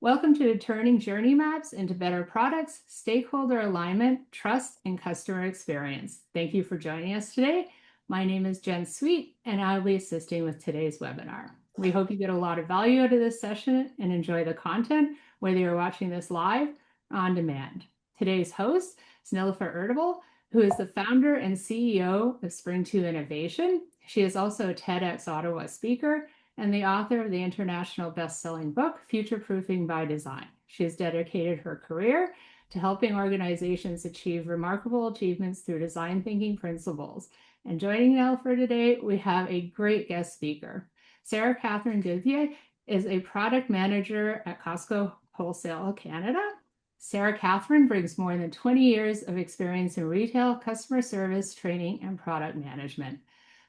Welcome to Turning Journey Maps into Better Products, Stakeholder Alignment, Trust, and Customer Experience. Thank you for joining us today. My name is Jen Sweet, and I'll be assisting with today's webinar. We hope you get a lot of value out of this session and enjoy the content, whether you're watching this live or on demand. Today's host is Nilufer Erdebil, who is the founder and CEO of Spring2 Innovation. She is also a TEDx Ottawa speaker and the author of the international best-selling book, Future-Proofing by Design. She has dedicated her career to helping organizations achieve remarkable achievements through design thinking principles. And joining Nilufer today, we have a great guest speaker. Sarah Catherine Gauthier is a product manager at Costco Wholesale Canada. Sarah Catherine brings more than 20 years of experience in retail, customer service, training, and product management.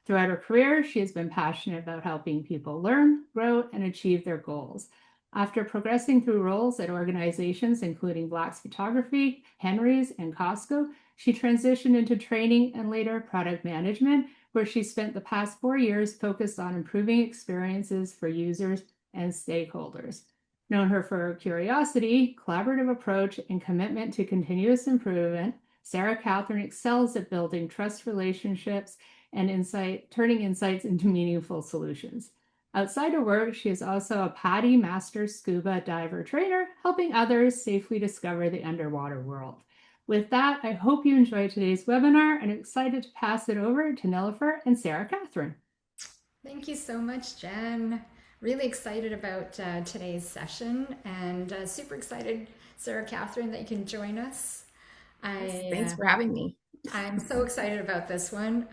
Throughout her career, she has been passionate about helping people learn, grow, and achieve their goals. After progressing through roles at organizations including Black's Photography, Henry's, and Costco, she transitioned into training and later product management, where she spent the past 4 years focused on improving experiences for users and stakeholders. Known her for her curiosity, collaborative approach, and commitment to continuous improvement, Sarah Catherine excels at building trust relationships and turning insights into meaningful solutions. Outside of work, she is also a PADI Master Scuba Diver trainer, helping others safely discover the underwater world. With that, I hope you enjoyed today's webinar and I'm excited to pass it over to Nilufer and Sarah Catherine. Thank you so much, Jen. Really excited about today's session and super excited, Sarah Catherine, that you can join us. Thanks for having me. I'm so excited about this one.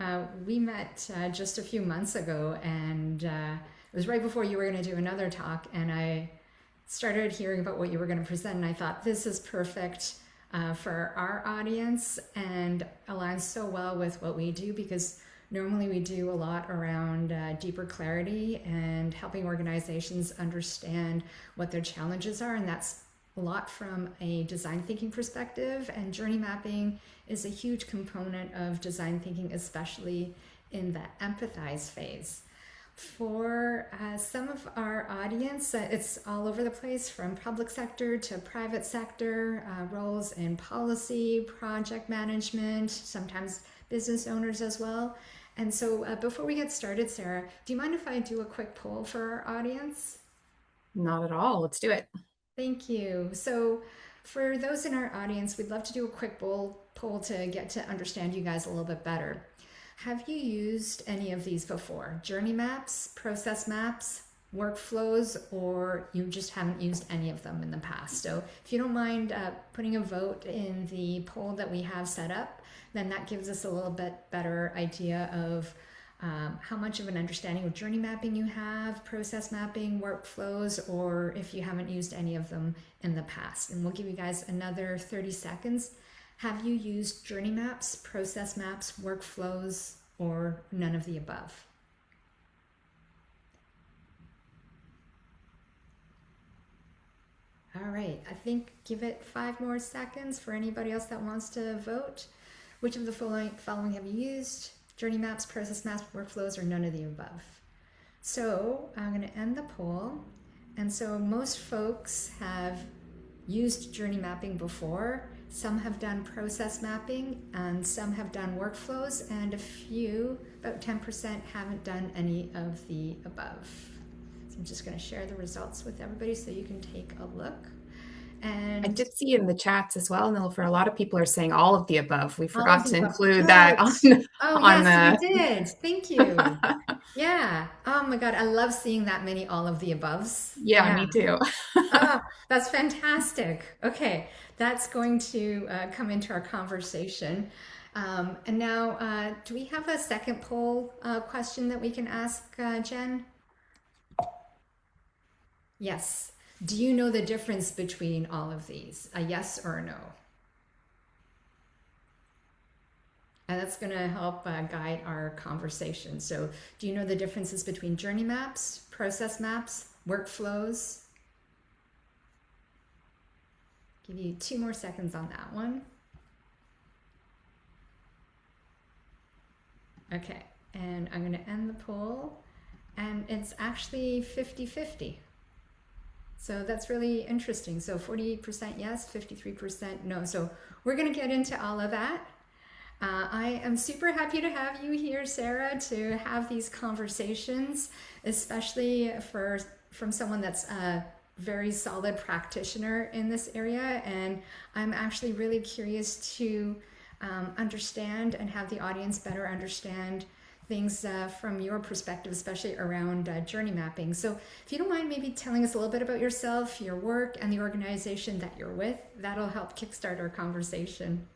We met just a few months ago, and it was right before you were going to do another talk, and I started hearing about what you were going to present, and I thought this is perfect for our audience and aligns so well with what we do, because normally we do a lot around deeper clarity and helping organizations understand what their challenges are, and that's a lot from a design thinking perspective, and journey mapping is a huge component of design thinking, especially in the empathize phase. For some of our audience, it's all over the place, from public sector to private sector, roles in policy, project management, sometimes business owners as well. And so before we get started, Sarah, do you mind if I do a quick poll for our audience? Not at all. Let's do it. Thank you. So for those in our audience, we'd love to do a quick poll to get to understand you guys a little bit better. Have you used any of these before? Journey maps, process maps, workflows, or you just haven't used any of them in the past? So if you don't mind putting a vote in the poll that we have set up, then that gives us a little bit better idea of how much of an understanding of journey mapping you have, process mapping, workflows, or if you haven't used any of them in the past. And we'll give you guys another 30 seconds. Have you used journey maps, process maps, workflows, or none of the above? All right, I think give it 5 more seconds for anybody else that wants to vote. Which of the following have you used? Journey maps, process maps, workflows, or none of the above? So I'm going to end the poll. And so most folks have used journey mapping before. Some have done process mapping, and some have done workflows, and a few, about 10%, haven't done any of the above. So I'm just going to share the results with everybody so you can take a look. And I did see in the chats as well, Nilufer, a lot of people are saying all of the above. We forgot to include Good. that on yes, we did. Thank you. Yeah. Oh my God, I love seeing that many all of the aboves. Yeah, me too. Oh, that's fantastic. Okay, that's going to come into our conversation. And now, do we have a second poll question that we can ask, Jen? Yes. Do you know the difference between all of these? A yes or a no? And that's going to help guide our conversation. So do you know the differences between journey maps, process maps, workflows? Give you 2 more seconds on that one. Okay, and I'm going to end the poll. And it's actually 50-50. So that's really interesting. So 48% yes, 53% no. So we're going to get into all of that. I am super happy to have you here, Sarah, to have these conversations, especially from someone that's a very solid practitioner in this area. And I'm actually really curious to understand and have the audience better understand things from your perspective, especially around journey mapping. So if you don't mind maybe telling us a little bit about yourself, your work, and the organization that you're with, that'll help kickstart our conversation.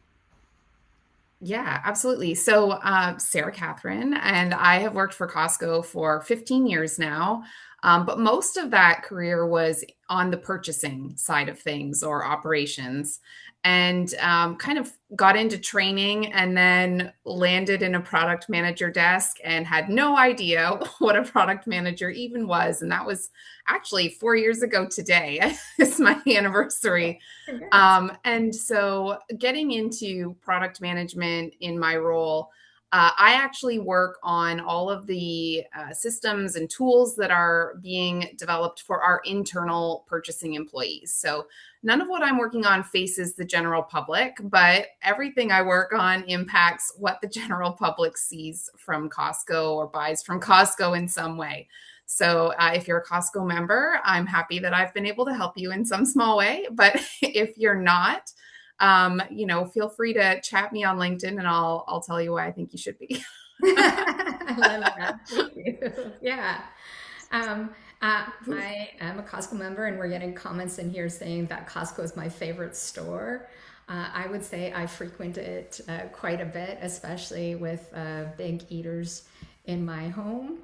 Yeah, absolutely. So, Sarah Catherine, and I have worked for Costco for 15 years now. But most of that career was on the purchasing side of things or operations, and kind of got into training and then landed in a product manager desk and had no idea what a product manager even was. And that was actually 4 years ago today. It's my anniversary. Congrats. And so getting into product management in my role, I actually work on all of the systems and tools that are being developed for our internal purchasing employees. So none of what I'm working on faces the general public, but everything I work on impacts what the general public sees from Costco or buys from Costco in some way. So if you're a Costco member, I'm happy that I've been able to help you in some small way. But if you're not, feel free to chat me on LinkedIn and I'll tell you why I think you should be. I love that. Thank you. Yeah. Um, I am a Costco member, and we're getting comments in here saying that Costco is my favorite store. I would say I frequent it quite a bit, especially with big eaters in my home.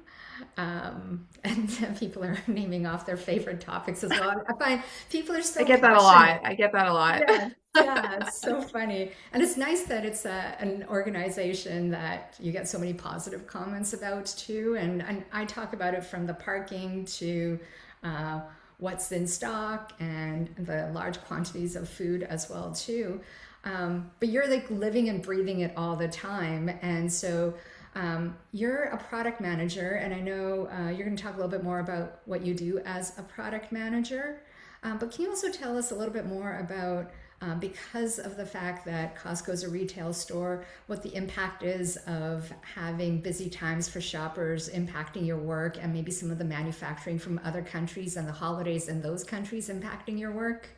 And people are naming off their favorite topics as well. I find people are I so get that a lot. passionate. I get that a lot. Yeah, yeah, it's so funny. And it's nice that it's an organization that you get so many positive comments about too. And I talk about it from the parking to uh, what's in stock and the large quantities of food as well too. But you're like living and breathing it all the time. And so you're a product manager, and I know you're going to talk a little bit more about what you do as a product manager. But can you also tell us a little bit more about, because of the fact that Costco is a retail store, what the impact is of having busy times for shoppers impacting your work, and maybe some of the manufacturing from other countries and the holidays in those countries impacting your work?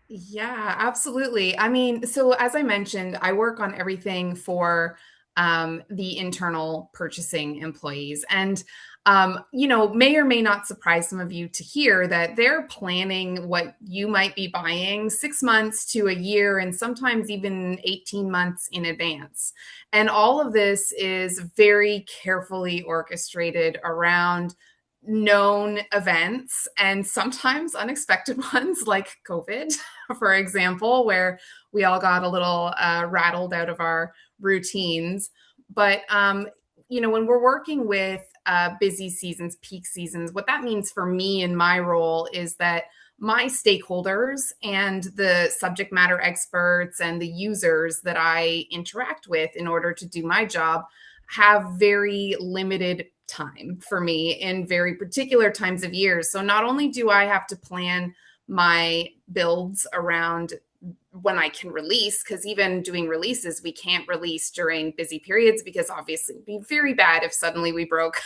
Yeah, absolutely. I mean, so as I mentioned, I work on everything for the internal purchasing employees. And, may or may not surprise some of you to hear that they're planning what you might be buying 6 months to a year and sometimes even 18 months in advance. And all of this is very carefully orchestrated around known events and sometimes unexpected ones like COVID, for example, where we all got a little rattled out of our routines. But, when we're working with busy seasons, peak seasons, what that means for me in my role is that my stakeholders and the subject matter experts and the users that I interact with in order to do my job have very limited time for me in very particular times of years. So not only do I have to plan my builds around when I can release, because even doing releases, we can't release during busy periods because obviously it'd be very bad if suddenly we broke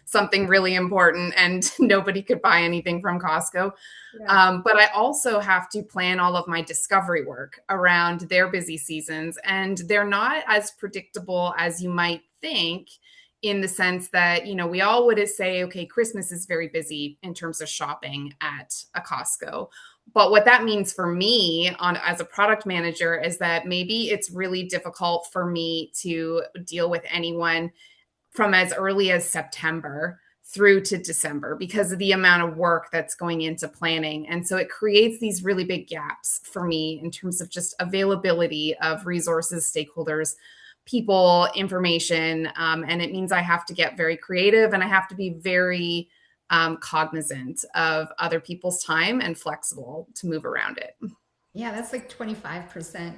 something really important and nobody could buy anything from Costco. Yeah. But I also have to plan all of my discovery work around their busy seasons. And they're not as predictable as you might think, in the sense that, we all would say, okay, Christmas is very busy in terms of shopping at a Costco. But what that means for me as a product manager is that maybe it's really difficult for me to deal with anyone from as early as September through to December because of the amount of work that's going into planning. And so it creates these really big gaps for me in terms of just availability of resources, stakeholders, people, information. And it means I have to get very creative and I have to be very cognizant of other people's time and flexible to move around it. Yeah, that's like 25%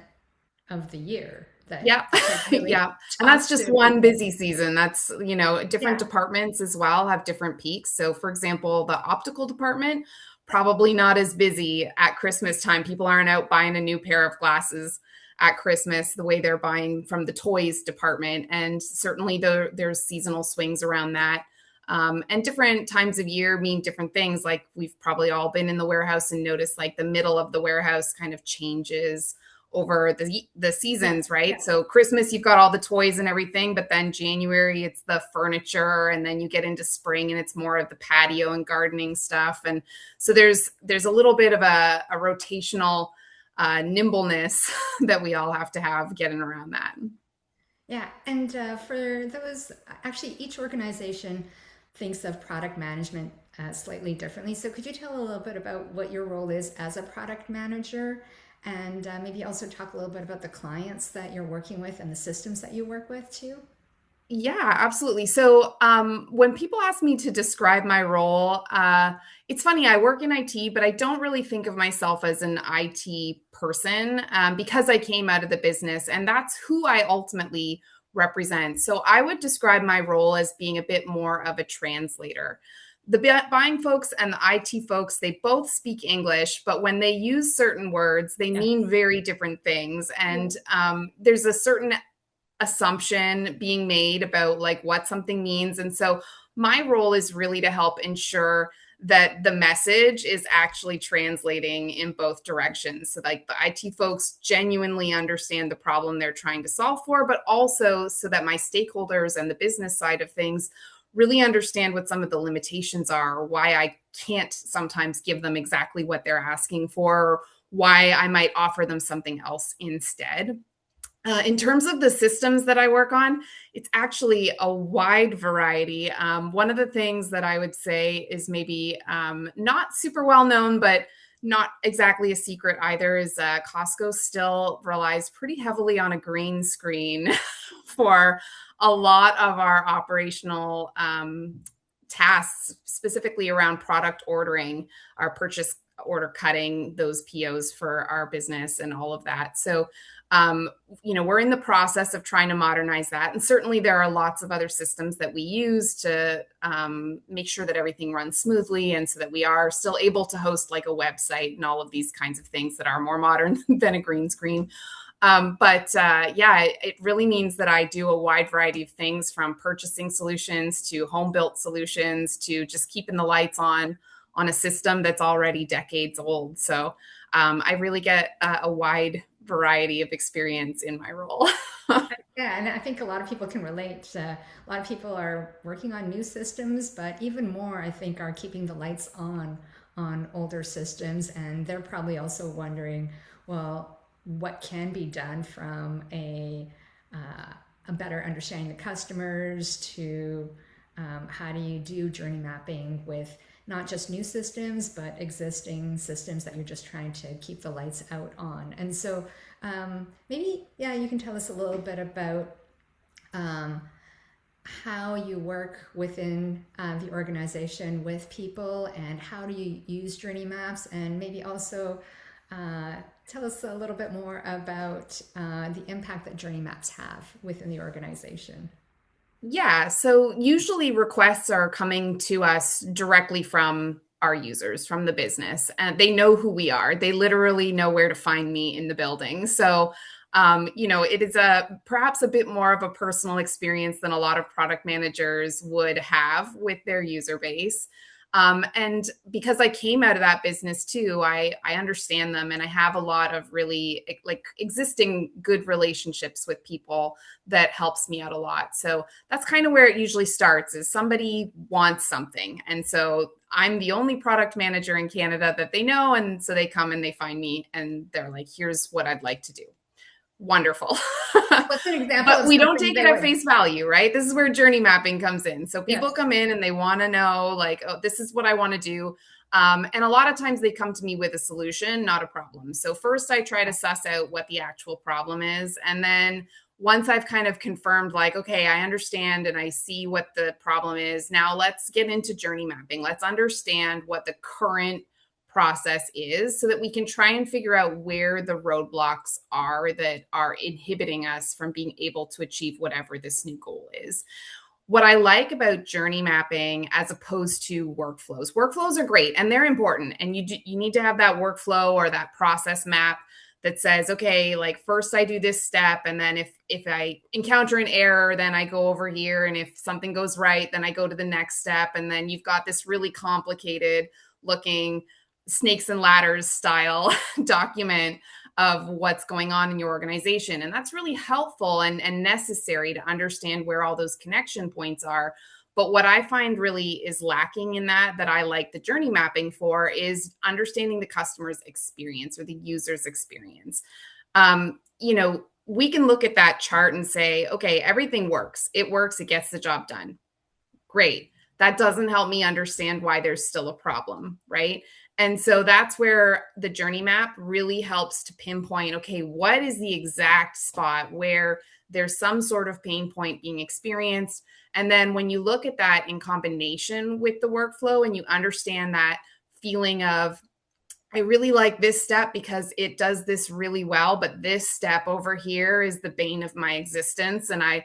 of the year that Yeah. I could really Yeah. And talk that's just to. one busy season. That's, different Yeah. departments as well have different peaks. So, for example, the optical department, probably not as busy at Christmas time. People aren't out buying a new pair of glasses at Christmas the way they're buying from the toys department. And certainly there's seasonal swings around that. And different times of year mean different things. Like we've probably all been in the warehouse and noticed like the middle of the warehouse kind of changes over the Yeah. seasons, right? So Christmas, you've got all the toys and everything, but then January, it's the furniture, and then you get into spring, and it's more of the patio and gardening stuff. And so there's a little bit of a rotational nimbleness that we all have to have getting around that. Yeah, and for those, actually, each organization thinks of product management slightly differently. So, could you tell a little bit about what your role is as a product manager, and maybe also talk a little bit about the clients that you're working with and the systems that you work with too? Yeah, absolutely. So when people ask me to describe my role, it's funny, I work in IT, but I don't really think of myself as an IT person because I came out of the business, and that's who I ultimately represent. So I would describe my role as being a bit more of a translator. The buying folks and the IT folks, they both speak English, but when they use certain words, they Yeah. mean very different things. And there's a certain assumption being made about like what something means. And so my role is really to help ensure that the message is actually translating in both directions. So like the IT folks genuinely understand the problem they're trying to solve for, but also so that my stakeholders and the business side of things really understand what some of the limitations are, why I can't sometimes give them exactly what they're asking for, why I might offer them something else instead. In terms of the systems that I work on, it's actually a wide variety. One of the things that I would say is maybe not super well known, but not exactly a secret either, is Costco still relies pretty heavily on a green screen for a lot of our operational tasks, specifically around product ordering, our purchase order cutting, those POs for our business and all of that. So we're in the process of trying to modernize that. And certainly there are lots of other systems that we use to make sure that everything runs smoothly and so that we are still able to host like a website and all of these kinds of things that are more modern than a green screen. It really means that I do a wide variety of things, from purchasing solutions to home built solutions to just keeping the lights on a system that's already decades old. So I really get a wide variety of experience in my role. Yeah, and I think a lot of people can relate. A lot of people are working on new systems, but even more, I think, are keeping the lights on older systems, and they're probably also wondering, well, what can be done from a better understanding the customers to how do you do journey mapping with not just new systems, but existing systems that you're just trying to keep the lights out on. And so maybe, yeah, you can tell us a little bit about how you work within the organization with people, and how do you use journey maps, and maybe also tell us a little bit more about the impact that journey maps have within the organization. Yeah. So usually requests are coming to us directly from our users, from the business, and they know who we are. They literally know where to find me in the building. So, it is perhaps a bit more of a personal experience than a lot of product managers would have with their user base. And because I came out of that business too, I understand them, and I have a lot of really like existing good relationships with people that helps me out a lot. So that's kind of where it usually starts, is somebody wants something. And so I'm the only product manager in Canada that they know. And so they come and they find me and they're like, here's what I'd like to do. Wonderful. What's an example But of we don't something take it they at would? face value, right? This is where journey mapping comes in. So people Yes. come in and they want to know, like, oh, this is what I want to do. And a lot of times they come to me with a solution, not a problem. So first I try to suss out what the actual problem is. And then once I've kind of confirmed, like, okay, I understand and I see what the problem is, now let's get into journey mapping. Let's understand what the current process is so that we can try and figure out where the roadblocks are that are inhibiting us from being able to achieve whatever this new goal is. What I like about journey mapping as opposed to workflows are great and they're important. And you need to have that workflow or that process map that says, okay, like first I do this step. And then if I encounter an error, then I go over here. And if something goes right, then I go to the next step. And then you've got this really complicated looking snakes and ladders style document of what's going on in your organization. And that's really helpful and necessary to understand where all those connection points are. But what I find really is lacking in that I like the journey mapping for is understanding the customer's experience or the user's experience. We can look at that chart and say, okay, everything works. It works. It gets the job done. Great. That doesn't help me understand why there's still a problem, right? And so that's where the journey map really helps to pinpoint, okay, what is the exact spot where there's some sort of pain point being experienced? And then when you look at that in combination with the workflow and you understand that feeling of, I really like this step because it does this really well, but this step over here is the bane of my existence. And I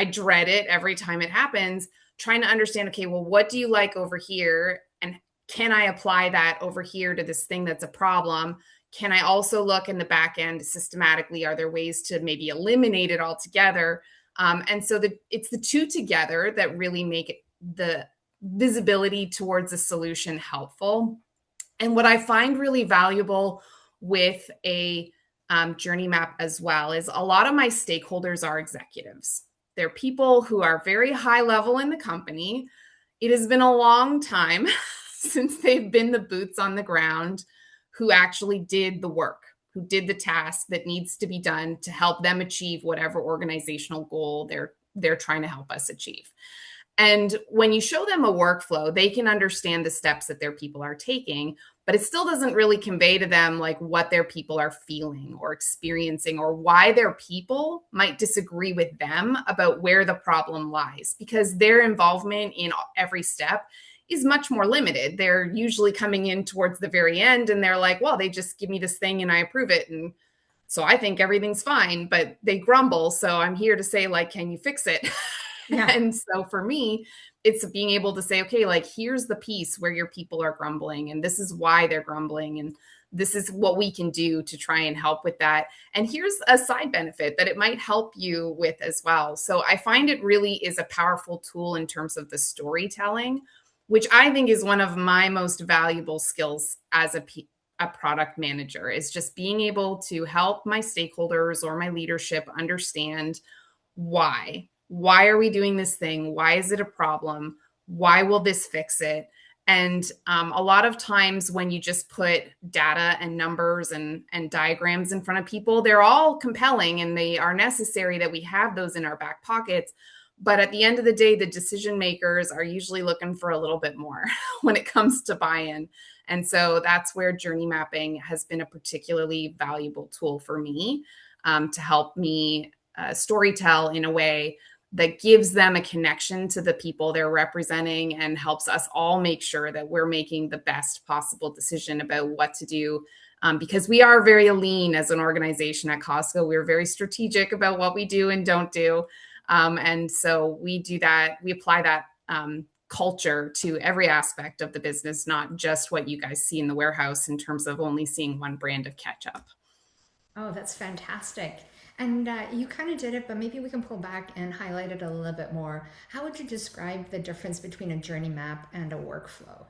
dread it every time it happens, trying to understand, okay, well, what do you like over here? And can I apply that over here to this thing that's a problem? Can I also look in the back end systematically? Are there ways to maybe eliminate it altogether? And so it's the two together that really make it, the visibility towards a solution helpful. And what I find really valuable with a journey map as well is a lot of my stakeholders are executives. They're people who are very high level in the company. It has been a long time since they've been the boots on the ground who actually did the work, who did the task that needs to be done to help them achieve whatever organizational goal they're trying to help us achieve. And when you show them a workflow, they can understand the steps that their people are taking, but it still doesn't really convey to them like what their people are feeling or experiencing or why their people might disagree with them about where the problem lies, because their involvement in every step is much more limited. They're usually coming in towards the very end and they're like, well, they just give me this thing and I approve it. And so I think everything's fine, but they grumble. So I'm here to say, like, can you fix it? Yeah. And so for me, it's being able to say, okay, like, here's the piece where your people are grumbling and this is why they're grumbling. And this is what we can do to try and help with that. And here's a side benefit that it might help you with as well. So I find it really is a powerful tool in terms of the storytelling, which I think is one of my most valuable skills as a product manager, is just being able to help my stakeholders or my leadership understand why. Why are we doing this thing? Why is it a problem? Why will this fix it? And a lot of times when you just put data and numbers and diagrams in front of people, they're all compelling and they are necessary that we have those in our back pockets. But at the end of the day, the decision makers are usually looking for a little bit more when it comes to buy-in. And so that's where journey mapping has been a particularly valuable tool for me to help me storytell in a way that gives them a connection to the people they're representing and helps us all make sure that we're making the best possible decision about what to do. Because we are very lean as an organization at Costco. We're very strategic about what we do and don't do. And so we do that. We apply that culture to every aspect of the business, not just what you guys see in the warehouse in terms of only seeing one brand of ketchup. Oh, that's fantastic. And you kind of did it, but maybe we can pull back and highlight it a little bit more. How would you describe the difference between a journey map and a workflow?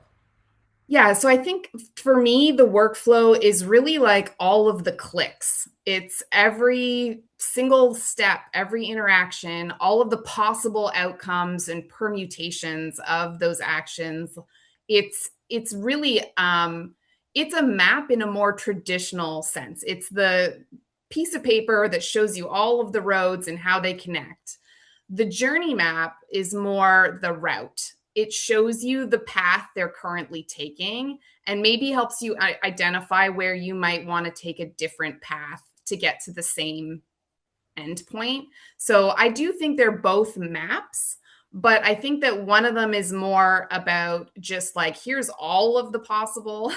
Yeah, so I think for me, the workflow is really like all of the clicks. It's every single step, every interaction, all of the possible outcomes and permutations of those actions. It's really it's a map in a more traditional sense. It's the piece of paper that shows you all of the roads and how they connect. The journey map is more the route. It shows you the path they're currently taking and maybe helps you identify where you might want to take a different path to get to the same endpoint. So I do think they're both maps, But I think that one of them is more about just like, here's all of the possible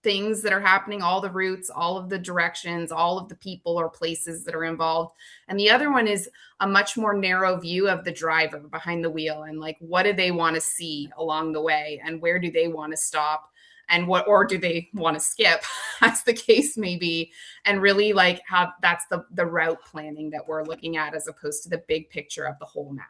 things that are happening, all the routes, all of the directions, all of the people or places that are involved. And the other one is a much more narrow view of the driver behind the wheel and like, what do they want to see along the way and where do they want to stop and what, or do they want to skip, as the case may be, and really like how that's the route planning that we're looking at as opposed to the big picture of the whole map.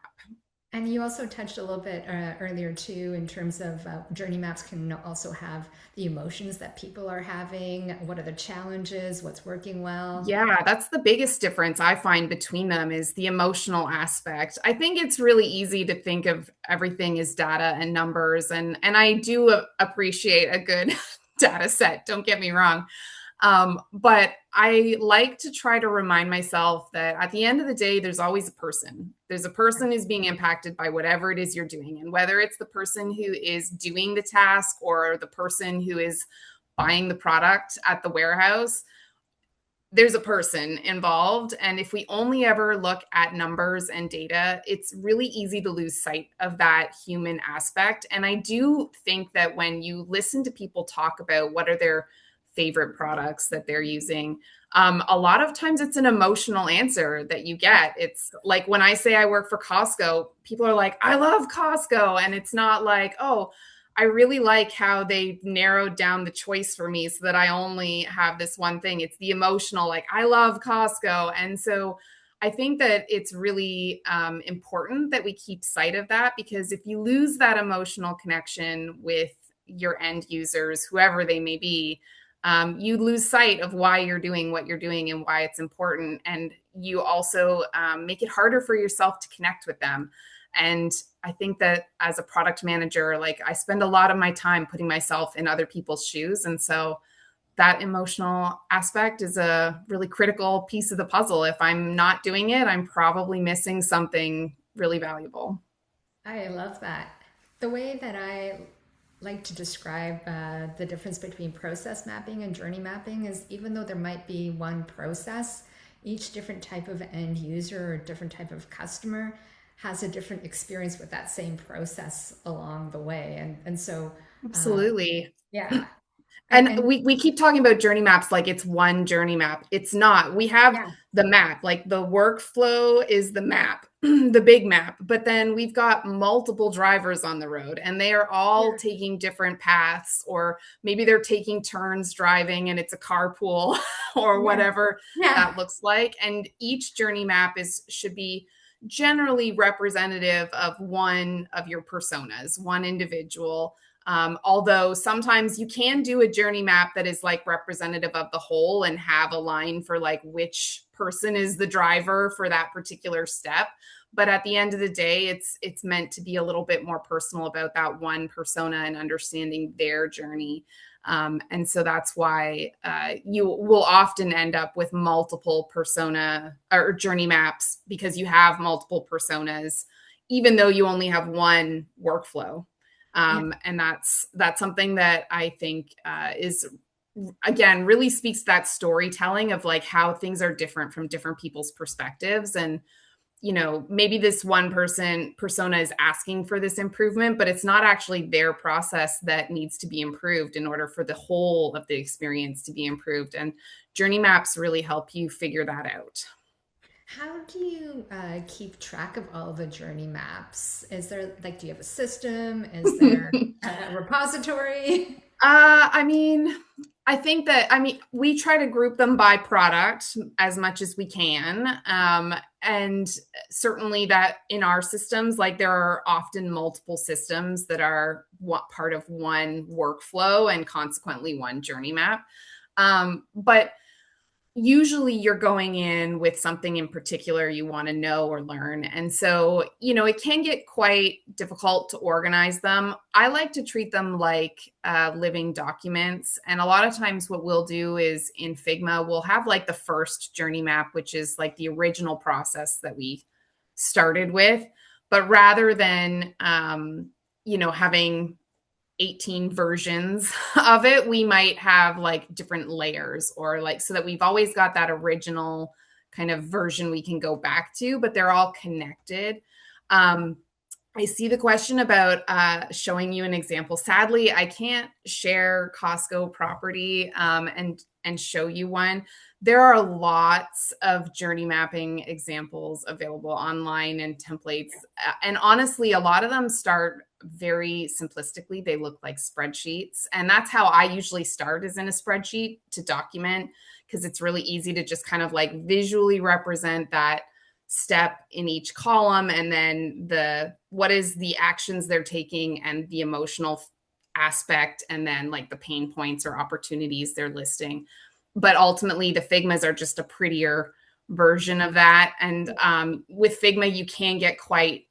And you also touched a little bit earlier too, in terms of journey maps can also have the emotions that people are having. What are the challenges? What's working well? Yeah, that's the biggest difference I find between them is the emotional aspect. I think it's really easy to think of everything as data and numbers, and I do appreciate a good data set, don't get me wrong. But I like to try to remind myself that at the end of the day, there's always a person. There's a person who's being impacted by whatever it is you're doing. And whether it's the person who is doing the task or the person who is buying the product at the warehouse, there's a person involved. And if we only ever look at numbers and data, it's really easy to lose sight of that human aspect. And I do think that when you listen to people talk about what are their favorite products that they're using, a lot of times it's an emotional answer that you get. It's like when I say I work for Costco, people are like, I love Costco. And it's not like, oh, I really like how they narrowed down the choice for me so that I only have this one thing. It's the emotional, like, I love Costco. And so I think that it's really important that we keep sight of that, because if you lose that emotional connection with your end users, whoever they may be, you lose sight of why you're doing what you're doing and why it's important. And you also make it harder for yourself to connect with them. And I think that as a product manager, like I spend a lot of my time putting myself in other people's shoes. And so that emotional aspect is a really critical piece of the puzzle. If I'm not doing it, I'm probably missing something really valuable. I love that. The way that I like to describe the difference between process mapping and journey mapping is, even though there might be one process, each different type of end user or different type of customer has a different experience with that same process along the way. And so, Absolutely. yeah. And And we keep talking about journey maps like it's one journey map. It's not. We have yeah, the map, like the workflow is the map, the big map. But then we've got multiple drivers on the road and they are all yeah, taking different paths, or maybe they're taking turns driving and it's a carpool or yeah, whatever yeah. that looks like. And each journey map should be generally representative of one of your personas, one individual. Although sometimes you can do a journey map that is like representative of the whole and have a line for like which person is the driver for that particular step. But at the end of the day, it's meant to be a little bit more personal about that one persona and understanding their journey. And so that's why you will often end up with multiple persona or journey maps, because you have multiple personas, even though you only have one workflow. Yeah. And that's something that I think is, again, really speaks to that storytelling of like how things are different from different people's perspectives. And maybe this one persona is asking for this improvement, but it's not actually their process that needs to be improved in order for the whole of the experience to be improved. And journey maps really help you figure that out. How do you keep track of all the journey maps? Is there, like, do you have a system? Is there a repository? I mean, we try to group them by product as much as we can. And certainly that in our systems, like there are often multiple systems that are part of one workflow and consequently one journey map. But usually you're going in with something in particular you want to know or learn. And so, it can get quite difficult to organize them. I like to treat them like living documents. And a lot of times what we'll do is in Figma, we'll have like the first journey map, which is like the original process that we started with. But rather than, having 18 versions of it, we might have like different layers, or like, so that we've always got that original kind of version we can go back to, but they're all connected. I see the question about showing you an example. Sadly, I can't share Costco property and show you one. There are lots of journey mapping examples available online and templates. And honestly, a lot of them start very simplistically. They look like spreadsheets. And that's how I usually start, is in a spreadsheet to document, because it's really easy to just kind of like visually represent that step in each column, and then what is the actions they're taking and the emotional aspect, and then like the pain points or opportunities they're listing. But ultimately the Figmas are just a prettier version of that. And with Figma, you can get quite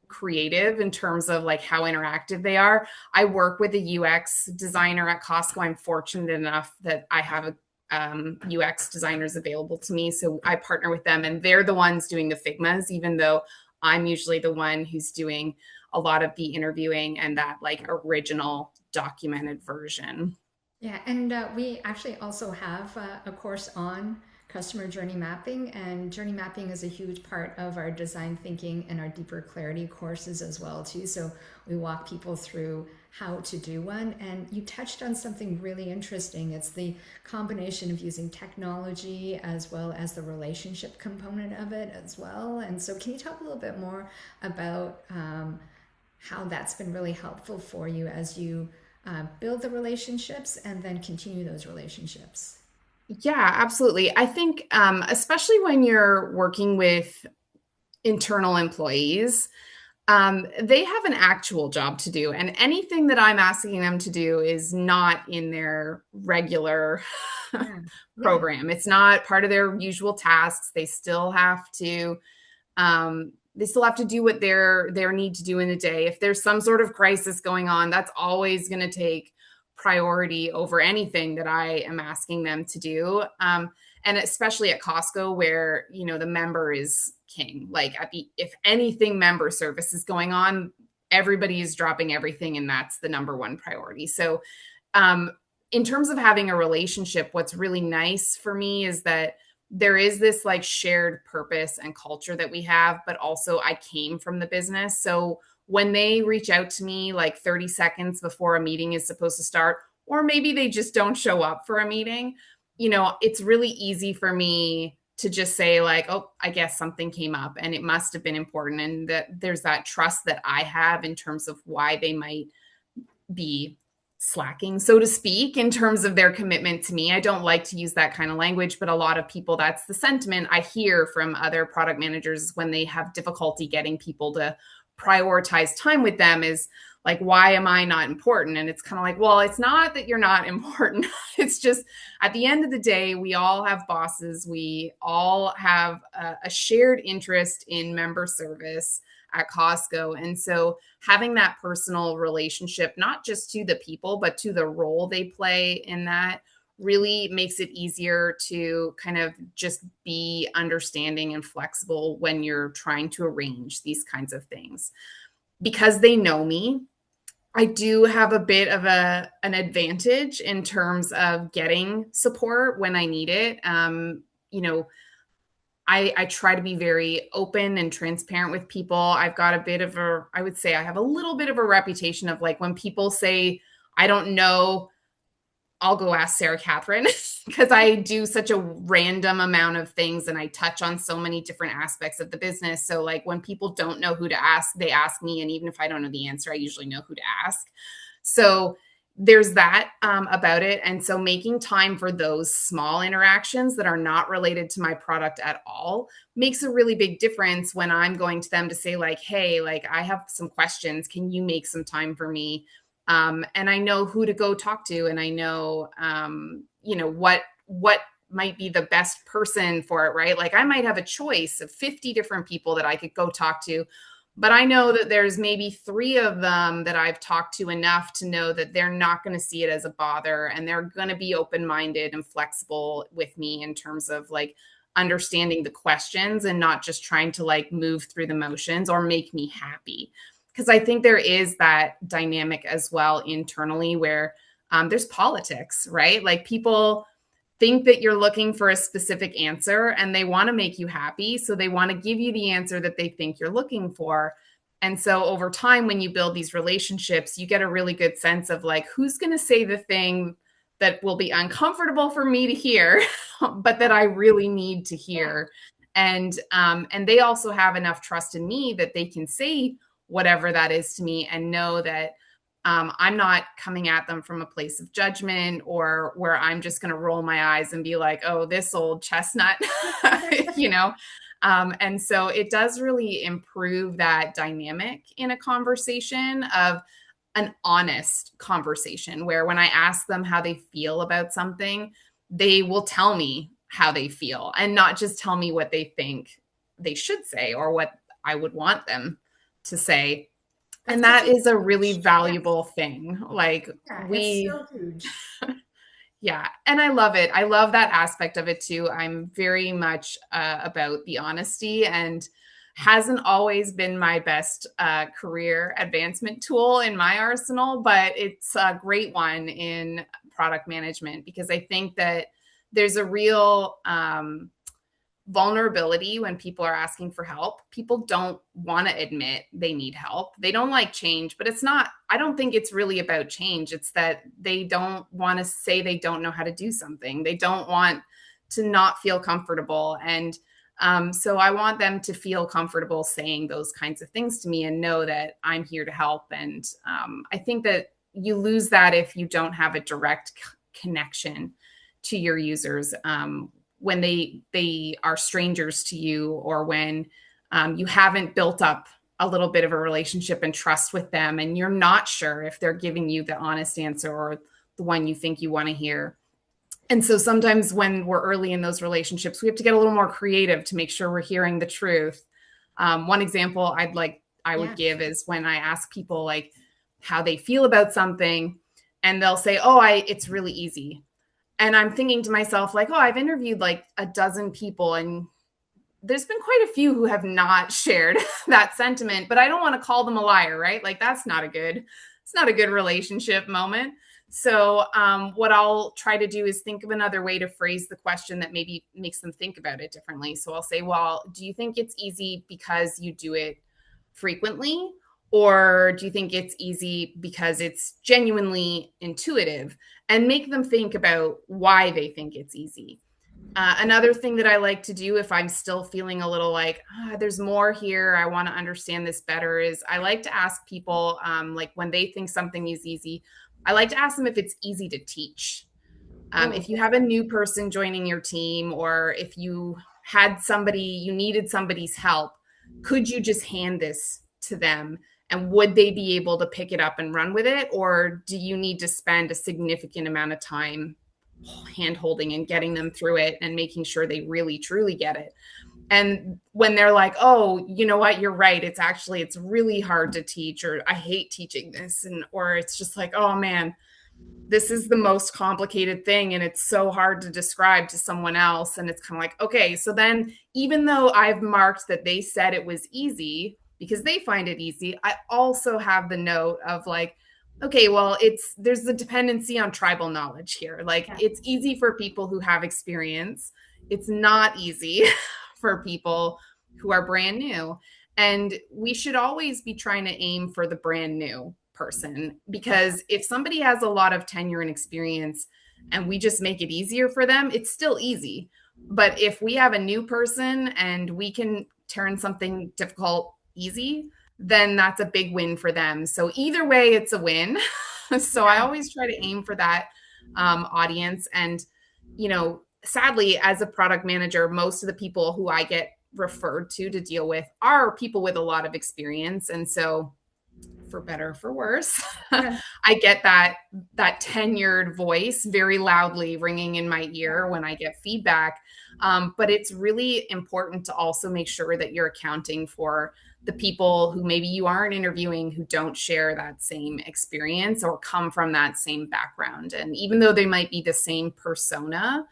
creative in terms of like how interactive they are. I work with a UX designer at Costco. I'm fortunate enough that I have a UX designers available to me. So I partner with them, and they're the ones doing the Figmas, even though I'm usually the one who's doing a lot of the interviewing and that like original documented version. Yeah, and we actually also have a course on customer journey mapping, and journey mapping is a huge part of our design thinking and our deeper clarity courses as well too. So we walk people through how to do one, and you touched on something really interesting. It's the combination of using technology as well as the relationship component of it as well. And so can you talk a little bit more about how that's been really helpful for you as you build the relationships and then continue those relationships? Yeah, absolutely. I think, especially when you're working with internal employees, they have an actual job to do, and anything that I'm asking them to do is not in their regular Yeah, yeah. program. It's not part of their usual tasks. They still have to do what their need to do in a day. If there's some sort of crisis going on, that's always going to take priority over anything that I am asking them to do. And especially at Costco, where the member is king. Like if anything member service is going on, everybody is dropping everything, and that's the number one priority. So, in terms of having a relationship, what's really nice for me is that there is this like shared purpose and culture that we have, but also I came from the business. So when they reach out to me like 30 seconds before a meeting is supposed to start, or maybe they just don't show up for a meeting, it's really easy for me to just say like, oh, I guess something came up and it must have been important. And that there's that trust that I have in terms of why they might be slacking, so to speak, in terms of their commitment to me. I don't like to use that kind of language, but a lot of people, that's the sentiment I hear from other product managers when they have difficulty getting people to prioritize time with them, is like, why am I not important? And it's kind of like, well, it's not that you're not important. It's just at the end of the day, we all have bosses. We all have a shared interest in member service at Costco. And so having that personal relationship, not just to the people, but to the role they play in that, really makes it easier to kind of just be understanding and flexible when you're trying to arrange these kinds of things. Because they know me, I do have a bit of an advantage in terms of getting support when I need it. I try to be very open and transparent with people. I've got I would say I have a little bit of a reputation of like, when people say, I don't know, I'll go ask Sarah Catherine, because I do such a random amount of things and I touch on so many different aspects of the business. So like when people don't know who to ask, they ask me. And even if I don't know the answer, I usually know who to ask. So there's that about it. And so making time for those small interactions that are not related to my product at all makes a really big difference when I'm going to them to say like, hey, like I have some questions. Can you make some time for me? And I know who to go talk to, and I know, what might be the best person for it, right? Like I might have a choice of 50 different people that I could go talk to, but I know that there's maybe 3 of them that I've talked to enough to know that they're not going to see it as a bother, and they're going to be open-minded and flexible with me in terms of like understanding the questions and not just trying to like move through the motions or make me happy. Because I think there is that dynamic as well internally where there's politics, right? Like people think that you're looking for a specific answer and they want to make you happy. So they want to give you the answer that they think you're looking for. And so over time, when you build these relationships, you get a really good sense of like, who's going to say the thing that will be uncomfortable for me to hear, but that I really need to hear. And they also have enough trust in me that they can say whatever that is to me and know that I'm not coming at them from a place of judgment or where I'm just going to roll my eyes and be like, oh, this old chestnut, you know. And so it does really improve that dynamic in a conversation of an honest conversation where when I ask them how they feel about something, they will tell me how they feel and not just tell me what they think they should say or what I would want them to say. And that is a really valuable thing. Like it's so huge. Yeah. And I love it. I love that aspect of it too. I'm very much about the honesty and hasn't always been my best career advancement tool in my arsenal, but it's a great one in product management because I think that there's a real vulnerability when people are asking for help. People don't want to admit they need help. They don't like change, but I don't think it's really about change. It's that they don't want to say they don't know how to do something. They don't want to not feel comfortable. And so I want them to feel comfortable saying those kinds of things to me and know that I'm here to help. And I think that you lose that if you don't have a direct connection to your users. When they are strangers to you or when you haven't built up a little bit of a relationship and trust with them and you're not sure if they're giving you the honest answer or the one you think you want to hear. And so sometimes when we're early in those relationships, we have to get a little more creative to make sure we're hearing the truth. One example I would give is when I ask people like how they feel about something and they'll say, oh, it's really easy. And I'm thinking to myself, like, oh, I've interviewed like a dozen people and there's been quite a few who have not shared that sentiment, but I don't want to call them a liar, right? Like it's not a good relationship moment. So what I'll try to do is think of another way to phrase the question that maybe makes them think about it differently. So I'll say, well, do you think it's easy because you do it frequently? Or do you think it's easy because it's genuinely intuitive? And make them think about why they think it's easy. Another thing that I like to do if I'm still feeling a little like, there's more here, I want to understand this better, is I like to ask people, like when they think something is easy, I like to ask them if it's easy to teach. If you have a new person joining your team or if you needed somebody's help, could you just hand this to them? And would they be able to pick it up and run with it? Or do you need to spend a significant amount of time hand-holding and getting them through it and making sure they really, truly get it? And when they're like, oh, you know what, you're right. It's really hard to teach, or I hate teaching this. Or it's just like, oh man, this is the most complicated thing. And it's so hard to describe to someone else. And it's kind of like, okay, so then even though I've marked that they said it was easy, because they find it easy, I also have the note of like, okay, well, there's the dependency on tribal knowledge here. Like it's easy for people who have experience. It's not easy for people who are brand new. And we should always be trying to aim for the brand new person, because if somebody has a lot of tenure and experience and we just make it easier for them, it's still easy. But if we have a new person and we can turn something difficult easy, then that's a big win for them. So either way, it's a win. So I always try to aim for that audience. And, sadly, as a product manager, most of the people who I get referred to deal with are people with a lot of experience. And so for better or for worse, I get that tenured voice very loudly ringing in my ear when I get feedback. But it's really important to also make sure that you're accounting for the people who maybe you aren't interviewing who don't share that same experience or come from that same background. And even though they might be the same persona,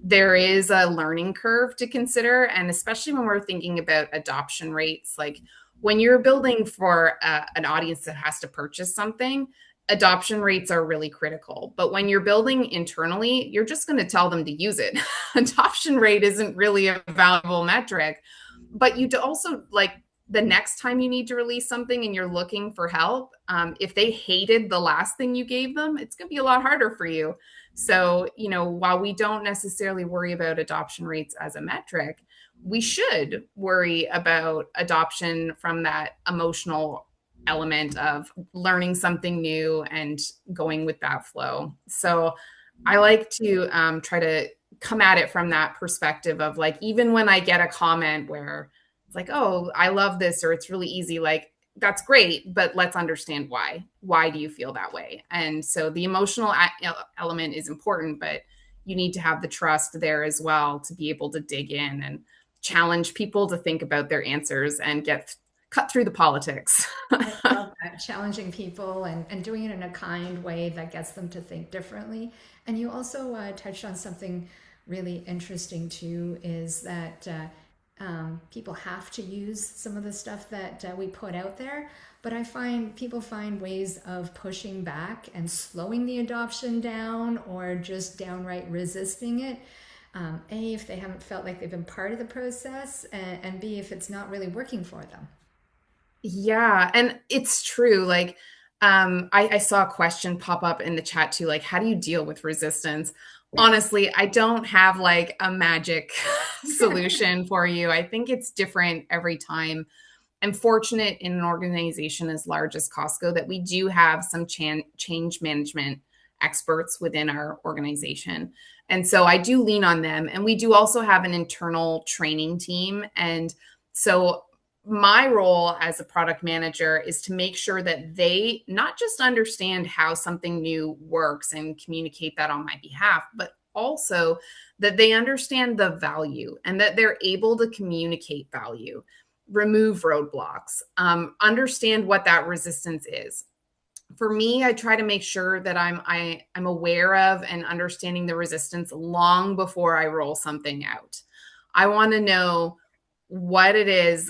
there is a learning curve to consider. And especially when we're thinking about adoption rates, like when you're building for an audience that has to purchase something, adoption rates are really critical. But when you're building internally, you're just going to tell them to use it. Adoption rate isn't really a valuable metric, but you also the next time you need to release something and you're looking for help, if they hated the last thing you gave them, it's going to be a lot harder for you. So, while we don't necessarily worry about adoption rates as a metric, we should worry about adoption from that emotional element of learning something new and going with that flow. So I like to try to come at it from that perspective of like, even when I get a comment where it's like, oh, I love this, or it's really easy, like, that's great, but let's understand why. Why do you feel that way? And so the emotional element is important, but you need to have the trust there as well to be able to dig in and challenge people to think about their answers and cut through the politics. I love that, challenging people and doing it in a kind way that gets them to think differently. And you also touched on something really interesting too, is that people have to use some of the stuff that we put out there. But I find people find ways of pushing back and slowing the adoption down, or just downright resisting it. A, if they haven't felt like they've been part of the process, and B, if it's not really working for them. Yeah, and it's true. Like, I saw a question pop up in the chat too, like, how do you deal with resistance? Honestly, I don't have like a magic solution for you. I think it's different every time. I'm fortunate in an organization as large as Costco that we do have some change management experts within our organization. And so I do lean on them. And we do also have an internal training team. And so my role as a product manager is to make sure that they not just understand how something new works and communicate that on my behalf, but also that they understand the value and that they're able to communicate value, remove roadblocks, understand what that resistance is. For me, I try to make sure that I'm aware of and understanding the resistance long before I roll something out. I want to know what it is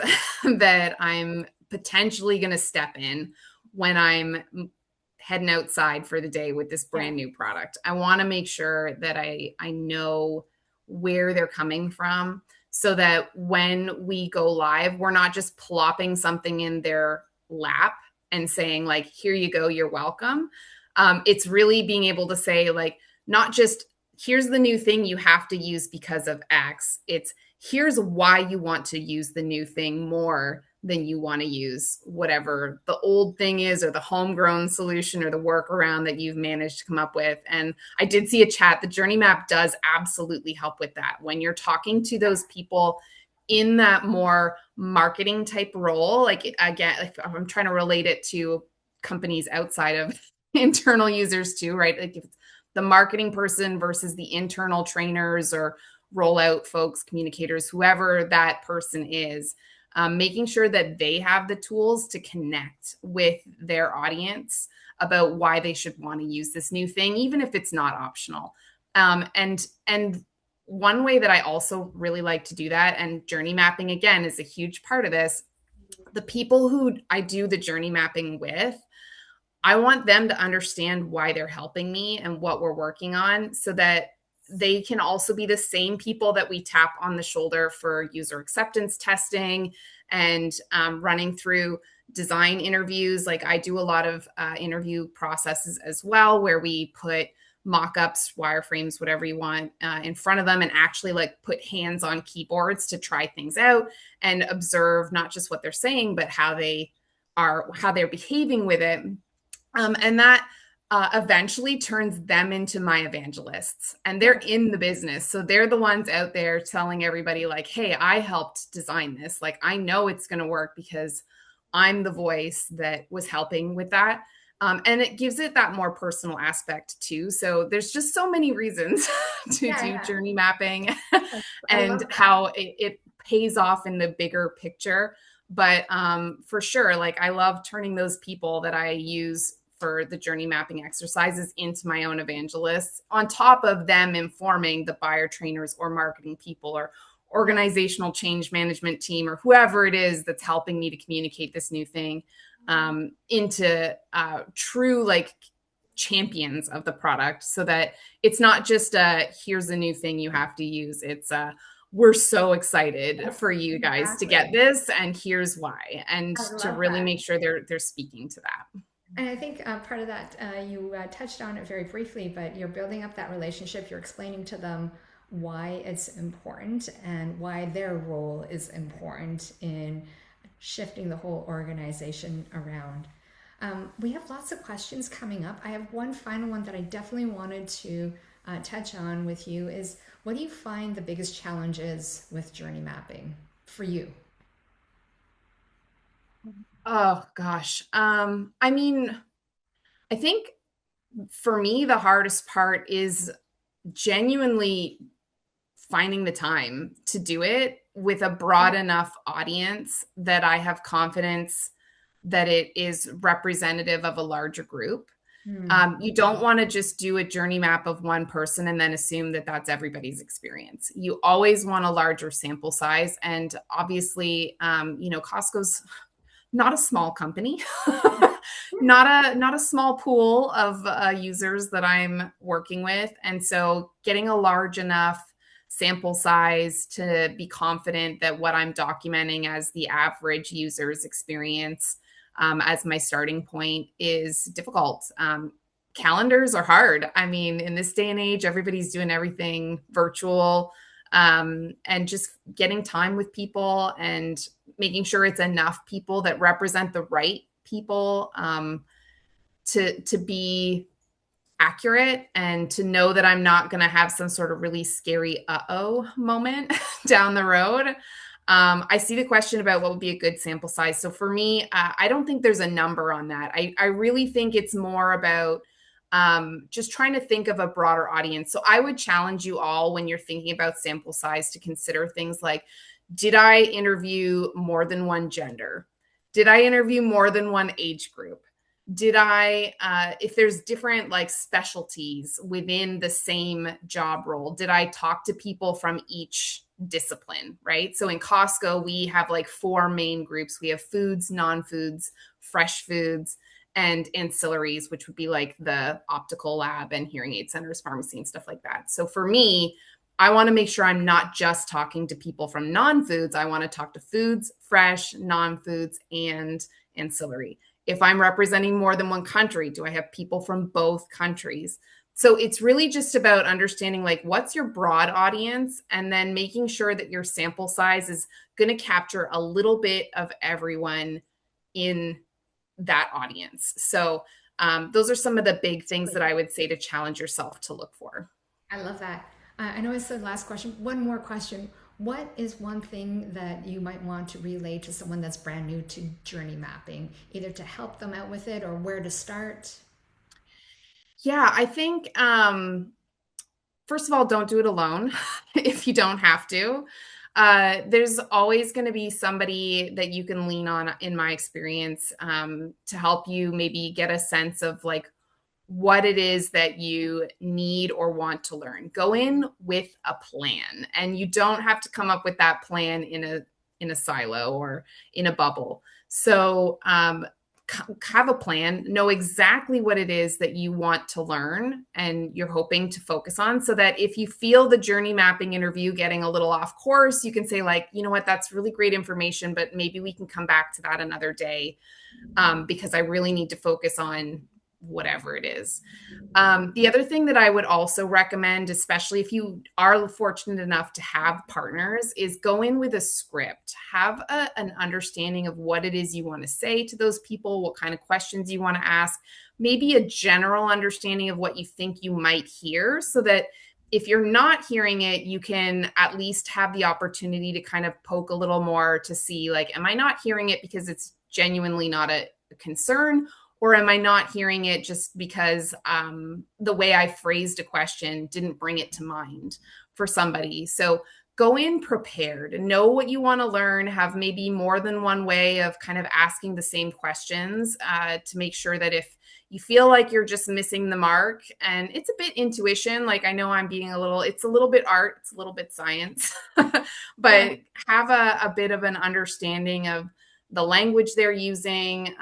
that I'm potentially going to step in when I'm heading outside for the day with this brand new product. I want to make sure that I know where they're coming from, so that when we go live, we're not just plopping something in their lap and saying like, here you go, you're welcome. It's really being able to say like, not just here's the new thing you have to use because of X. It's here's why you want to use the new thing more than you want to use whatever the old thing is, or the homegrown solution, or the workaround that you've managed to come up with. And I did see a chat. The journey map does absolutely help with that. When you're talking to those people in that more marketing type role, like again, like I'm trying to relate it to companies outside of internal users too, right? Like if it's the marketing person versus the internal trainers or rollout folks, communicators, whoever that person is, making sure that they have the tools to connect with their audience about why they should want to use this new thing, even if it's not optional. And one way that I also really like to do that, and journey mapping again is a huge part of this, the people who I do the journey mapping with, I want them to understand why they're helping me and what we're working on, so that they can also be the same people that we tap on the shoulder for user acceptance testing and running through design interviews. Like I do a lot of interview processes as well, where we put mock-ups, wireframes, whatever you want, in front of them, and actually like put hands on keyboards to try things out and observe not just what they're saying, but how they're behaving with it. And that eventually turns them into my evangelists, and they're in the business. So they're the ones out there telling everybody like, hey, I helped design this. Like, I know it's going to work because I'm the voice that was helping with that. And it gives it that more personal aspect too. So there's just so many reasons to do journey mapping and how it pays off in the bigger picture. But for sure, like I love turning those people that I use for the journey mapping exercises into my own evangelists, on top of them informing the buyer trainers or marketing people or organizational change management team or whoever it is that's helping me to communicate this new thing into true like champions of the product, so that it's not just here's a new thing you have to use. It's we're so excited Yes, for you guys to get exactly. this, and here's why, and I to love really that. make sure they're speaking to that. And I think part of that, you touched on it very briefly, but you're building up that relationship. You're explaining to them why it's important and why their role is important in shifting the whole organization around. We have lots of questions coming up. I have one final one that I definitely wanted to touch on with you is what do you find the biggest challenges with journey mapping for you? Oh gosh. I mean, I think for me, the hardest part is genuinely finding the time to do it with a broad enough audience that I have confidence that it is representative of a larger group. Hmm. You don't want to just do a journey map of one person and then assume that that's everybody's experience. You always want a larger sample size. And obviously, Costco's not a small company, not a small pool of users that I'm working with, and so getting a large enough sample size to be confident that what I'm documenting as the average user's experience as my starting point is difficult. Calendars are hard. I mean, in this day and age, everybody's doing everything virtual, and just getting time with people and making sure it's enough people that represent the right people, to be accurate and to know that I'm not going to have some sort of really scary uh-oh moment down the road. I see the question about what would be a good sample size. So for me, I don't think there's a number on that. I really think it's more about just trying to think of a broader audience. So I would challenge you all when you're thinking about sample size to consider things like, did I interview more than one gender? Did I interview more than one age group? Did I, if there's different like specialties within the same job role, did I talk to people from each discipline, right? So in Costco, we have like four main groups. We have foods, non-foods, fresh foods, and ancillaries, which would be like the optical lab and hearing aid centers, pharmacy, and stuff like that. So for me, I want to make sure I'm not just talking to people from non-foods. I want to talk to foods, fresh, non-foods, and ancillary. If I'm representing more than one country, do I have people from both countries? So it's really just about understanding like what's your broad audience and then making sure that your sample size is going to capture a little bit of everyone in that audience. So those are some of the big things that I would say to challenge yourself to look for. I love that. I know it's the last question. One more question. What is one thing that you might want to relay to someone that's brand new to journey mapping, either to help them out with it or where to start? Yeah, I think first of all, don't do it alone if you don't have to. There's always going to be somebody that you can lean on, in my experience, to help you maybe get a sense of like what it is that you need or want to learn. Go in with a plan, and you don't have to come up with that plan in a silo or in a bubble. So have a plan, know exactly what it is that you want to learn and you're hoping to focus on, so that if you feel the journey mapping interview getting a little off course, you can say like, you know what, that's really great information, but maybe we can come back to that another day, because I really need to focus on whatever it is. The other thing that I would also recommend, especially if you are fortunate enough to have partners, is go in with a script. Have an understanding of what it is you want to say to those people, what kind of questions you want to ask, maybe a general understanding of what you think you might hear, so that if you're not hearing it, you can at least have the opportunity to kind of poke a little more to see like, am I not hearing it because it's genuinely not a concern? Or am I not hearing it just because the way I phrased a question didn't bring it to mind for somebody? So go in prepared, know what you want to learn, have maybe more than one way of kind of asking the same questions, to make sure that if you feel like you're just missing the mark, and it's a bit intuition, like I know I'm being it's a little bit art, it's a little bit science, Yeah. but have a bit of an understanding of the language they're using.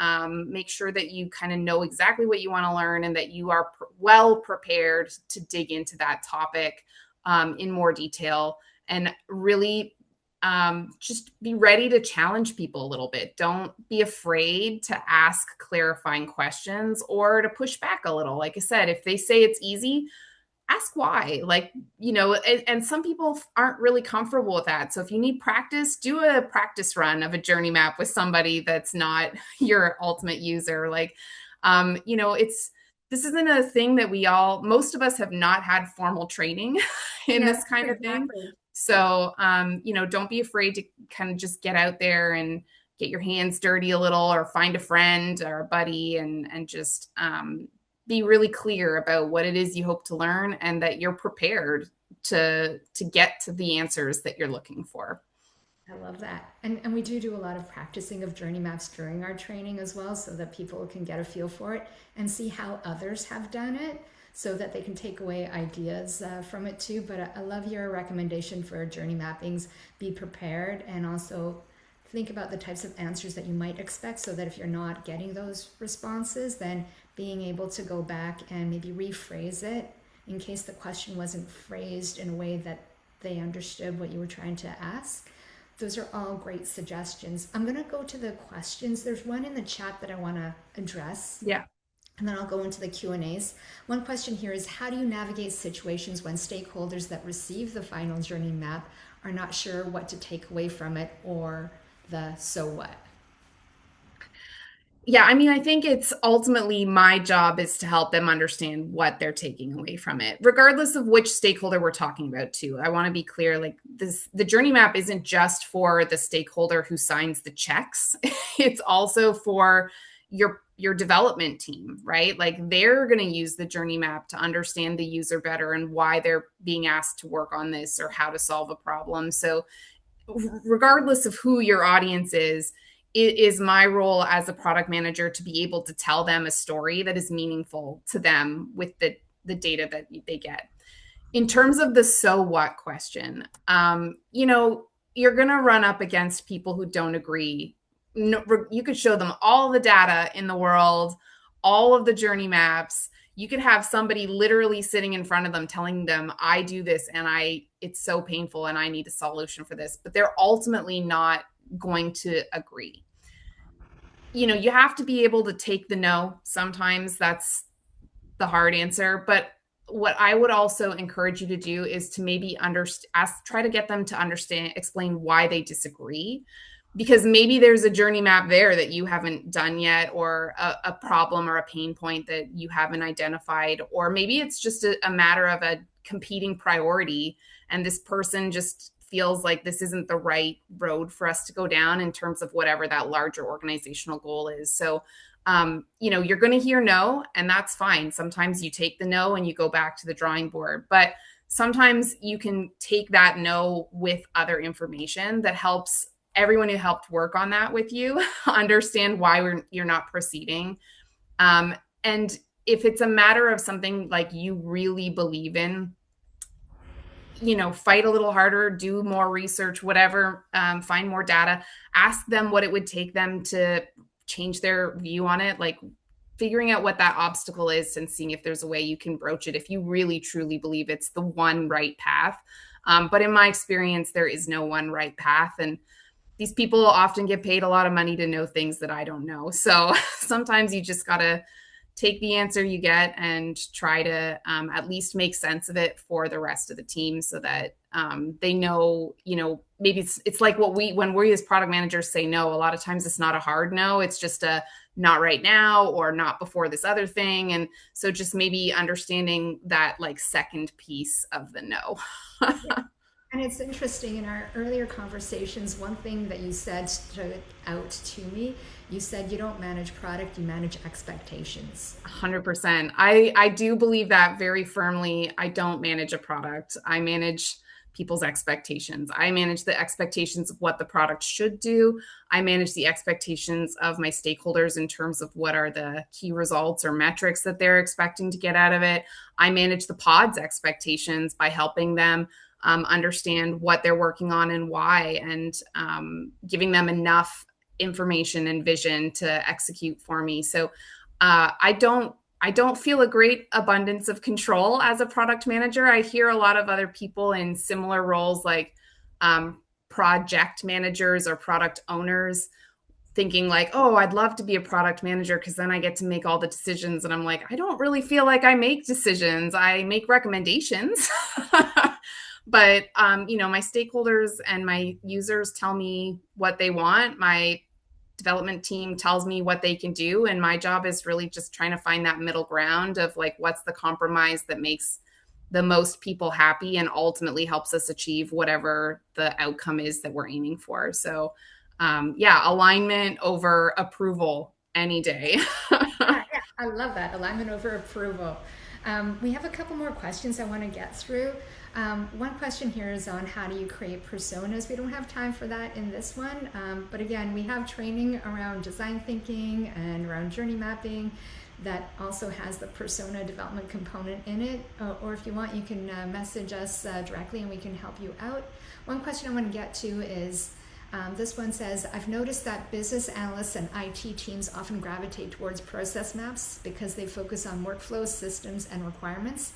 Make sure that you kind of know exactly what you want to learn and that you are well prepared to dig into that topic in more detail. and really just be ready to challenge people a little bit. Don't be afraid to ask clarifying questions or to push back a little. Like I said, if they say it's easy, ask why. Like, and some people aren't really comfortable with that. So if you need practice, do a practice run of a journey map with somebody that's not your ultimate user. Like, this isn't a thing that most of us have not had formal training in Yeah, this kind of thing. exactly. So, don't be afraid to kind of just get out there and get your hands dirty a little, or find a friend or a buddy, and just be really clear about what it is you hope to learn, and that you're prepared to get to the answers that you're looking for. I love that. And we do a lot of practicing of journey maps during our training as well, so that people can get a feel for it and see how others have done it, so that they can take away ideas from it too. But I love your recommendation for journey mappings. Be prepared, and also think about the types of answers that you might expect, so that if you're not getting those responses, then being able to go back and maybe rephrase it in case the question wasn't phrased in a way that they understood what you were trying to ask. Those are all great suggestions. I'm going to go to the questions. There's one in the chat that I want to address, Yeah. and then I'll go into the Q&As. One question here is, how do you navigate situations when stakeholders that receive the final journey map are not sure what to take away from it, or the so what? Yeah, I mean, I think it's ultimately my job is to help them understand what they're taking away from it, regardless of which stakeholder we're talking about too. I want to be clear, like the journey map isn't just for the stakeholder who signs the checks. It's also for your development team, right? Like, they're going to use the journey map to understand the user better and why they're being asked to work on this or how to solve a problem. So regardless of who your audience is, it is my role as a product manager to be able to tell them a story that is meaningful to them with the data that they get. In terms of the so what question, you're going to run up against people who don't agree. No, you could show them all the data in the world, all of the journey maps. You could have somebody literally sitting in front of them telling them, I do this and it's so painful and I need a solution for this, but they're ultimately not going to agree. You have to be able to take the no. Sometimes that's the hard answer, but what I would also encourage you to do is to maybe try to get them to explain why they disagree, because maybe there's a journey map there that you haven't done yet, or a problem or a pain point that you haven't identified, or maybe it's just a matter of a competing priority, and this person just feels like this isn't the right road for us to go down in terms of whatever that larger organizational goal is. So you're going to hear no, and that's fine. Sometimes you take the no and you go back to the drawing board, but sometimes you can take that no with other information that helps everyone who helped work on that with you understand why you're not proceeding. And if it's a matter of something like you really believe in, fight a little harder, do more research, whatever, find more data, ask them what it would take them to change their view on it, like figuring out what that obstacle is and seeing if there's a way you can broach it if you really truly believe it's the one right path. But in my experience, there is no one right path, and these people often get paid a lot of money to know things that I don't know. So sometimes you just got to take the answer you get and try to at least make sense of it for the rest of the team, so that they know, maybe it's like when we as product managers say no, a lot of times it's not a hard no, it's just a not right now or not before this other thing. And so just maybe understanding that like second piece of the no. Yeah. And it's interesting, in our earlier conversations, one thing that you said stood out to me. You said you don't manage product, you manage expectations. 100%. I do believe that very firmly. I don't manage a product. I manage people's expectations. I manage the expectations of what the product should do. I manage the expectations of my stakeholders in terms of what are the key results or metrics that they're expecting to get out of it. I manage the pod's expectations by helping them understand what they're working on and why, and giving them enough information and vision to execute for me. So I I don't feel a great abundance of control as a product manager. I hear a lot of other people in similar roles like project managers or product owners thinking like, oh, I'd love to be a product manager because then I get to make all the decisions. And I'm like, I don't really feel like I make decisions. I make recommendations. But, my stakeholders and my users tell me what they want. My development team tells me what they can do. And my job is really just trying to find that middle ground of like, what's the compromise that makes the most people happy and ultimately helps us achieve whatever the outcome is that we're aiming for. So, alignment over approval any day. Yeah, I love that. Alignment over approval. We have a couple more questions I want to get through. One question here is on how do you create personas. We don't have time for that in this one. But again, we have training around design thinking and around journey mapping that also has the persona development component in it. Or if you want, you can message us directly and we can help you out. One question I want to get to is, this one says, I've noticed that business analysts and IT teams often gravitate towards process maps because they focus on workflows, systems, and requirements.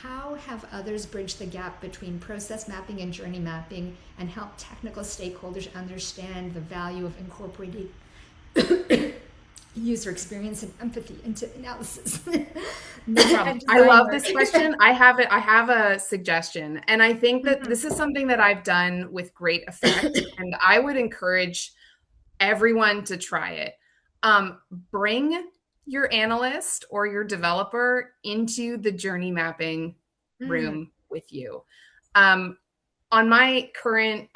How have others bridged the gap between process mapping and journey mapping and help technical stakeholders understand the value of incorporating user experience and empathy into analysis? No problem. I love this question. I have a suggestion. And I think that this is something that I've done with great effect. And I would encourage everyone to try it. Bring your analyst or your developer into the journey mapping room with you. On my current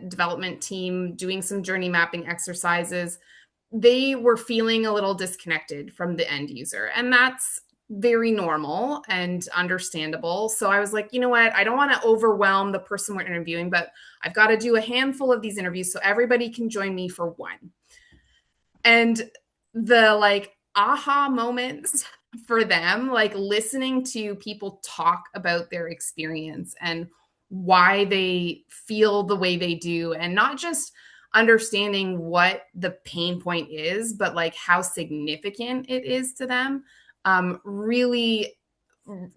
development team, doing some journey mapping exercises, they were feeling a little disconnected from the end user. And that's very normal and understandable. So I was like, you know what? I don't want to overwhelm the person we're interviewing, but I've got to do a handful of these interviews so everybody can join me for one. And the like aha moments for them, like listening to people talk about their experience and why they feel the way they do, and not just understanding what the pain point is, but like how significant it is to them, really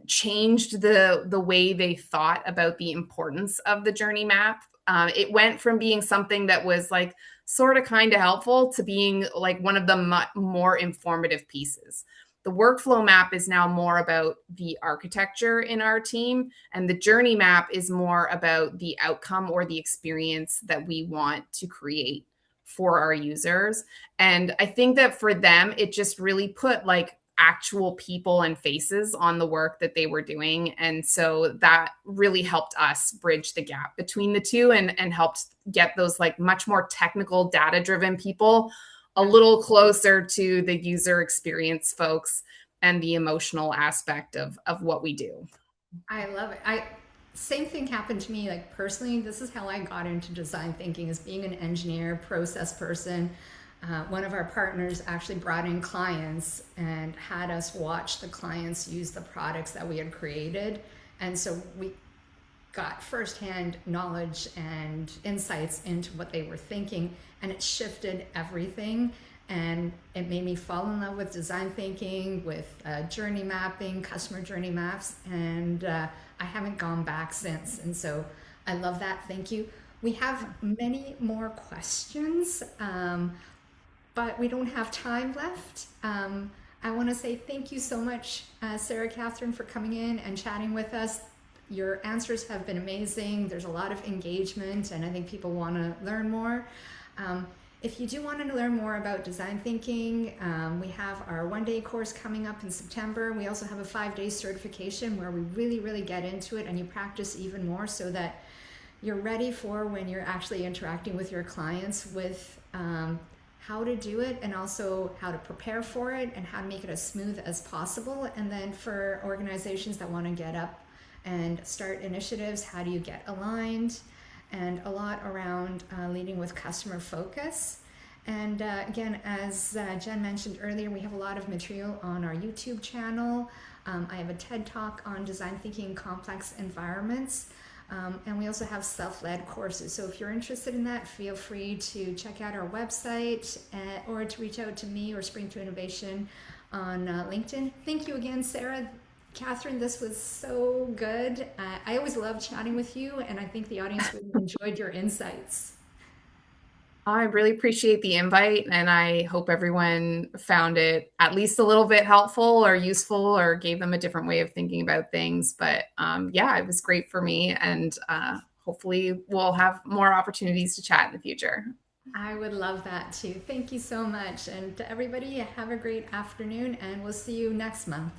changed the way they thought about the importance of the journey map. It went from being something that was like sort of kind of helpful to being like one of the more informative pieces. The workflow map is now more about the architecture in our team, and the journey map is more about the outcome or the experience that we want to create for our users. And I think that for them, it just really put like actual people and faces on the work that they were doing. And so that really helped us bridge the gap between the two and helped get those like much more technical data-driven people a little closer to the user experience folks and the emotional aspect of what we do. I love it. Same thing happened to me, like personally. This is how I got into design thinking, as being an engineer, process person. One of our partners actually brought in clients and had us watch the clients use the products that we had created. And so we got firsthand knowledge and insights into what they were thinking, and it shifted everything. And it made me fall in love with design thinking, with journey mapping, customer journey maps, and I haven't gone back since. And so I love that. Thank you. We have many more questions, but we don't have time left. I want to say thank you so much, Sarah Catherine, for coming in and chatting with us. Your answers have been amazing. There's a lot of engagement, and I think people want to learn more. If you do want to learn more about design thinking, we have our one-day course coming up in September. We also have a 5-day certification where we really get into it, and you practice even more so that you're ready for when you're actually interacting with your clients with how to do it, and also how to prepare for it, and how to make it as smooth as possible. And then for organizations that want to get up and start initiatives, how do you get aligned? And a lot around leading with customer focus. And again, as Jen mentioned earlier, we have a lot of material on our YouTube channel. I have a TED Talk on design thinking in complex environments. And we also have self-led courses. So if you're interested in that, feel free to check out our website or to reach out to me or Spring2 Innovation on LinkedIn. Thank you again, Sarah. Catherine, this was so good. I always love chatting with you, and I think the audience really enjoyed your insights. I really appreciate the invite, and I hope everyone found it at least a little bit helpful or useful or gave them a different way of thinking about things. But yeah, it was great for me, and hopefully we'll have more opportunities to chat in the future. I would love that too. Thank you so much. And to everybody, have a great afternoon, and we'll see you next month.